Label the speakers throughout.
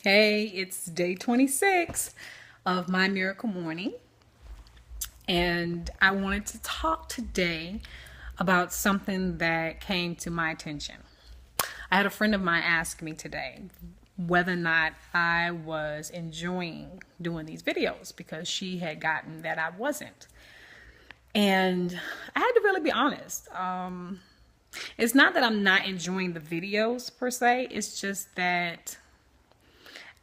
Speaker 1: Hey, it's day 26 of my miracle morning, and I wanted to talk today about something that came to my attention. I had a friend of mine ask me today whether or not I was enjoying doing these videos because she had gotten that I wasn't. And I had to really be honest. It's not that I'm not enjoying the videos per se, it's just that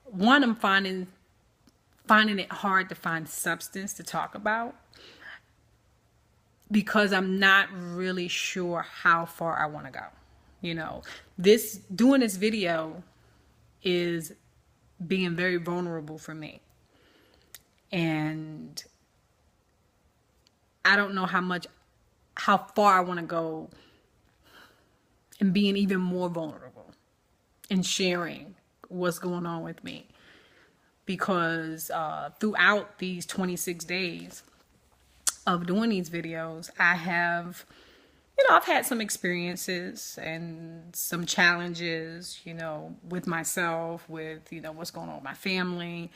Speaker 1: one, I'm finding it hard to find substance to talk about because I'm not really sure how far I want to go. This doing this video is being very vulnerable for me. And I don't know how far I want to go and being even more vulnerable and sharing what's going on with me. Because throughout these 26 days of doing these videos, I've had some experiences and some challenges, with myself, with, what's going on with my family.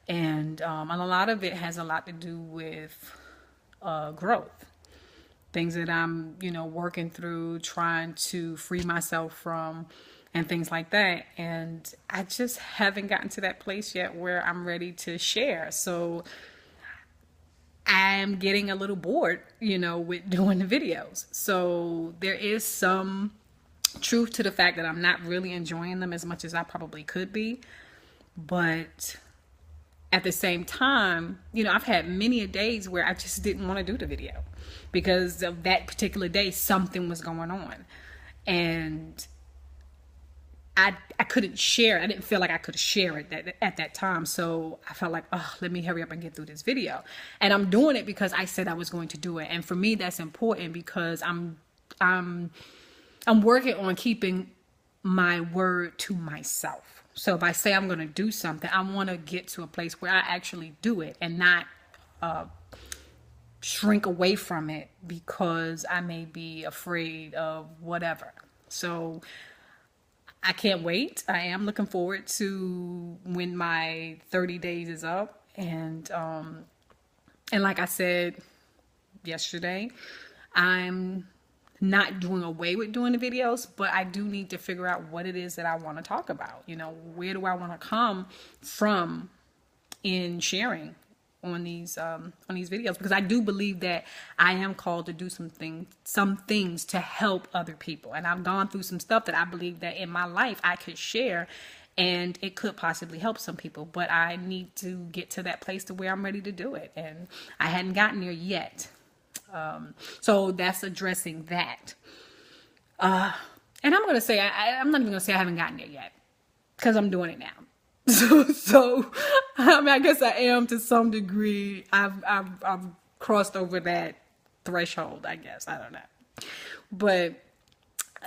Speaker 1: And a lot of it has a lot to do with growth. Things that I'm, working through, trying to free myself from, and things like that. And I just haven't gotten to that place yet where I'm ready to share. So I'm getting a little bored, with doing the videos. So there is some truth to the fact that I'm not really enjoying them as much as I probably could be. But at the same time, I've had many a days where I just didn't want to do the video because of that particular day, something was going on. And I couldn't share. I didn't feel like I could share it at that time. So I felt like, oh, let me hurry up and get through this video. And I'm doing it because I said I was going to do it. And for me, that's important because I'm working on keeping my word to myself. So if I say I'm going to do something, I want to get to a place where I actually do it and not shrink away from it because I may be afraid of whatever. So I can't wait. I am looking forward to when my 30 days is up. And like I said yesterday, I'm not doing away with doing the videos, but I do need to figure out what it is that I want to talk about. Where do I want to come from in sharing on these videos, because I do believe that I am called to do some things to help other people. And I've gone through some stuff that I believe that in my life I could share and it could possibly help some people, but I need to get to that place to where I'm ready to do it. And I hadn't gotten there yet. So that's addressing that. And I'm going to say, I'm not even going to say I haven't gotten there yet because I'm doing it now. So I mean, I guess I am to some degree. I've crossed over that threshold, I guess. I don't know. But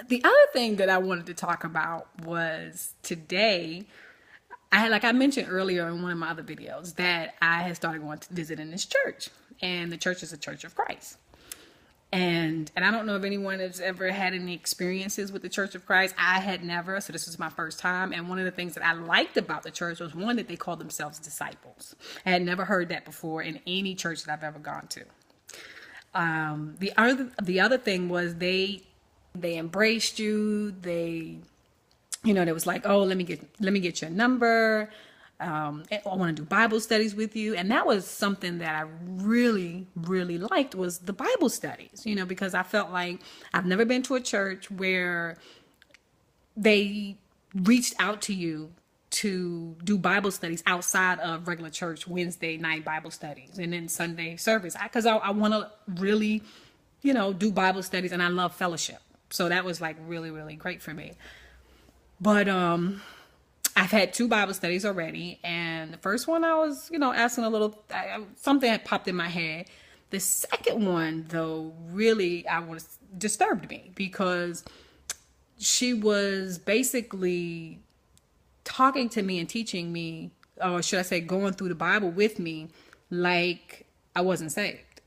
Speaker 1: the other thing that I wanted to talk about was today, like I mentioned earlier in one of my other videos, that I had started going to visit in this church. And the church is a Church of Christ. And I don't know if anyone has ever had any experiences with the Church of Christ. I had never, so this was my first time. And one of the things that I liked about the church was, one, that they called themselves disciples. I had never heard that before in any church that I've ever gone to. The other thing was they embraced you. They was like, oh, let me get your number. I want to do Bible studies with you. And that was something that I really, really liked, was the Bible studies, because I felt like I've never been to a church where they reached out to you to do Bible studies outside of regular church Wednesday night Bible studies and then Sunday service. Because I want to really, do Bible studies, and I love fellowship. So that was like really, really great for me. But, I've had 2 Bible studies already, and the first one I was, asking a little, something had popped in my head. The second one, though, really disturbed me because she was basically talking to me and teaching me, or should I say going through the Bible with me, like I wasn't saved.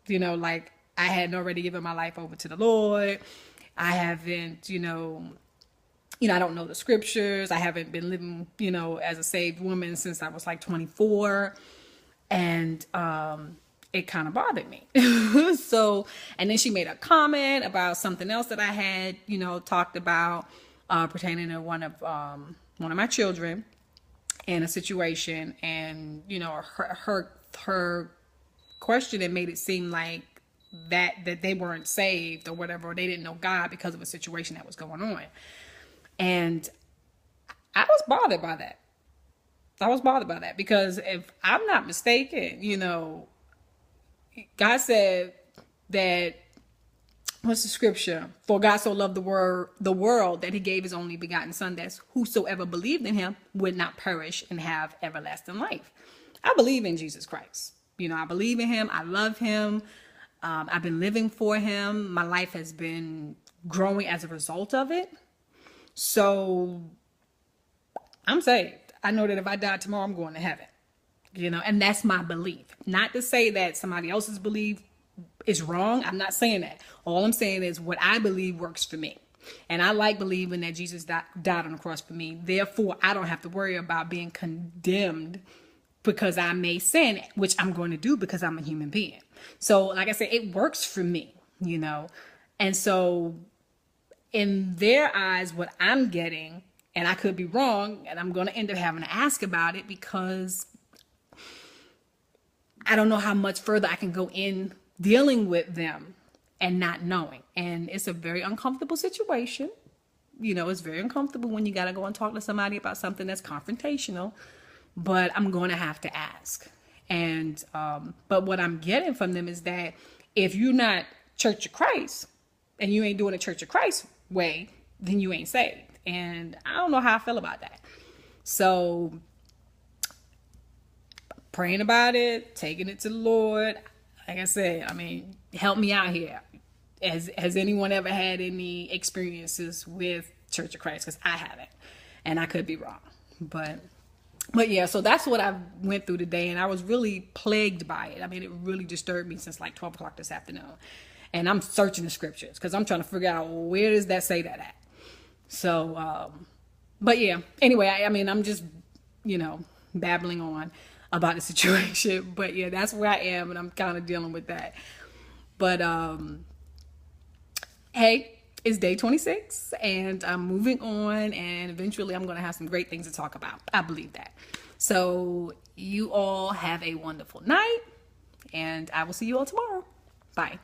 Speaker 1: Like I hadn't already given my life over to the Lord. I haven't, I don't know the scriptures. I haven't been living, as a saved woman since I was like 24. And it kind of bothered me. So, and then she made a comment about something else that I had, talked about pertaining to one of my children in a situation. And, her question, it made it seem like that they weren't saved or whatever, or they didn't know God because of a situation that was going on. And I was bothered by that. Because if I'm not mistaken, God said that, what's the scripture? For God so loved the world that he gave his only begotten son, that whosoever believed in him would not perish and have everlasting life. I believe in Jesus Christ. I believe in him. I love him. I've been living for him. My life has been growing as a result of it. So I'm saved. I know that if I die tomorrow, I'm going to heaven, and that's my belief. Not to say that somebody else's belief is wrong. I'm not saying that. All I'm saying is what I believe works for me. And I like believing that Jesus died on the cross for me. Therefore, I don't have to worry about being condemned because I may sin, which I'm going to do because I'm a human being. So like I said, it works for me, and so in their eyes, what I'm getting, and I could be wrong, and I'm going to end up having to ask about it because I don't know how much further I can go in dealing with them and not knowing. And it's a very uncomfortable situation. It's very uncomfortable when you got to go and talk to somebody about something that's confrontational, but I'm going to have to ask. And, but what I'm getting from them is that if you're not Church of Christ and you ain't doing a Church of Christ way, then you ain't saved. And I don't know how I feel about that. So praying about it, taking it to the Lord. Like I said, help me out here. Has anyone ever had any experiences with Church of Christ? Because I haven't, and I could be wrong. But yeah, so that's what I went through today, and I was really plagued by it. It really disturbed me since like 12 o'clock this afternoon. And I'm searching the scriptures because I'm trying to figure out where does that say that at. So, but yeah, anyway, I'm just, babbling on about the situation. But yeah, that's where I am, and I'm kind of dealing with that. But hey, it's day 26, and I'm moving on, and eventually I'm going to have some great things to talk about. I believe that. So you all have a wonderful night, and I will see you all tomorrow. Bye.